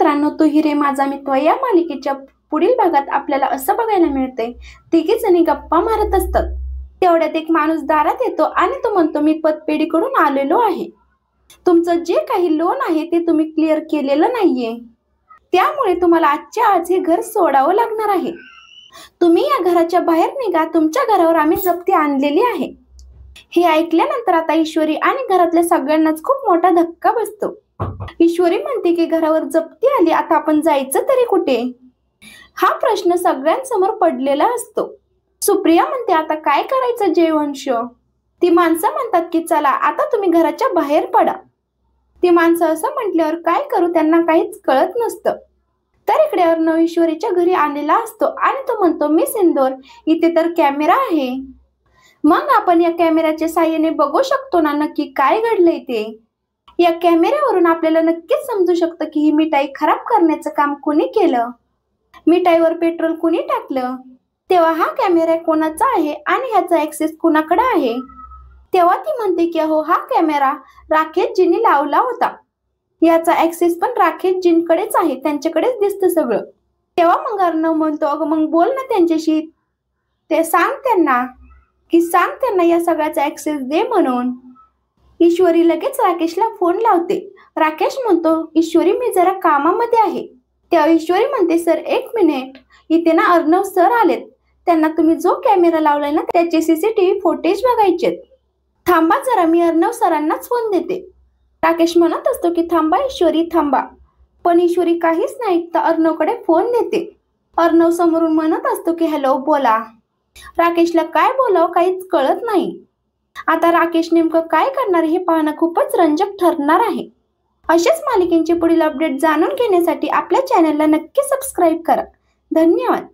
मित्रांनो, तू हिरे माझा मित्र या मालिकेच्या पुढील भागात आपल्याला असं बघायला मिळते, तिघी जणी गप्पा मारत असतात. तेवढ्यात एक माणूस दारात येतो आणि तो म्हणतो, मी पतपेढीकडून आलेलो आहे. तुमचं जे काही लोन आहे ते तुम्ही क्लिअर केलेलं नाहीये, त्यामुळे तुम्हाला आजच्या आज हे घर सोडावं लागणार आहे. तुम्ही या घराच्या बाहेर निघा, तुमच्या घरावर आम्ही जप्ती आणलेली आहे. हे ऐकल्यानंतर आता ईश्वरी आणि घरातल्या सगळ्यांनाच खूप मोठा धक्का बसतो. ईश्वरी म्हणते की घरावर जप्ती आली, आता आपण जायचं तरी कुठे, हा प्रश्न सगळ्यांसमोर पडलेला असतो. सुप्रिया म्हणते, आता काय करायचं जयवंश. ती माणसं म्हणतात की चला आता तुम्ही घराच्या बाहेर पडा. ती माणसं असं म्हटल्यावर काय करू त्यांना काहीच कळत नसतं. तर इकडे अर्णव ईश्वरीच्या घरी आलेला असतो आणि तो म्हणतो, मी सिंदूर, इथे तर कॅमेरा आहे, मग आपण या कॅमेऱ्याच्या साहाय्याने बघू शकतो ना नक्की काय घडलंय ते. या कॅमेऱ्यावरून आपल्याला नक्कीच समजू शकतं की ही मिठाई खराब करण्याचं काम कुणी केलं, मिठाईवर पेट्रोल कुणी टाकलं, तेव्हा हा कॅमेरा कोणाचा आहे आणि ह्याचा ऍक्सेस कुणाकडे आहे. तेव्हा ती म्हणते की हो, हा कॅमेरा राकेशजींनी लावला होता, याचा ऍक्सेस पण राकेशजींकडेच आहे, त्यांच्याकडेच दिसतं सगळं. तेव्हा मग अर्णव म्हणतो, अगं मग बोल ना त्यांच्याशी, ते सांग त्यांना या सगळ्याचा ऍक्सेस दे म्हणून. ईश्वरी लगेच राकेशला फोन लावते. राकेश म्हणतो, ईश्वरी मी जरा कामामध्ये आहे. तेव्हा ईश्वरी म्हणते, सर एक मिनिट, इथे ना अर्णव सर आलेत, त्यांना तुम्ही जो कॅमेरा लावलाय ना त्याचे सीसीटीव्ही फुटेज बघायचे. थांबा जरा, मी अर्णव सरांनाच फोन देते. राकेश म्हणत असतो की थांबा ईश्वरी थांबा, पण ईश्वरी काहीच नाही तर अर्णवकडे फोन देते. अर्णव समोरून म्हणत असतो की हॅलो बोला. राकेशला काय बोलावं काहीच कळत नाही. आता राकेश नेमकं काय करणार हे पाहणं खूपच रंजक ठरणार आहे. अशाच मालिकेचे पुढील अपडेट जाणून घेण्यासाठी आपल्या चॅनलला नक्की सबस्क्राईब करा. धन्यवाद.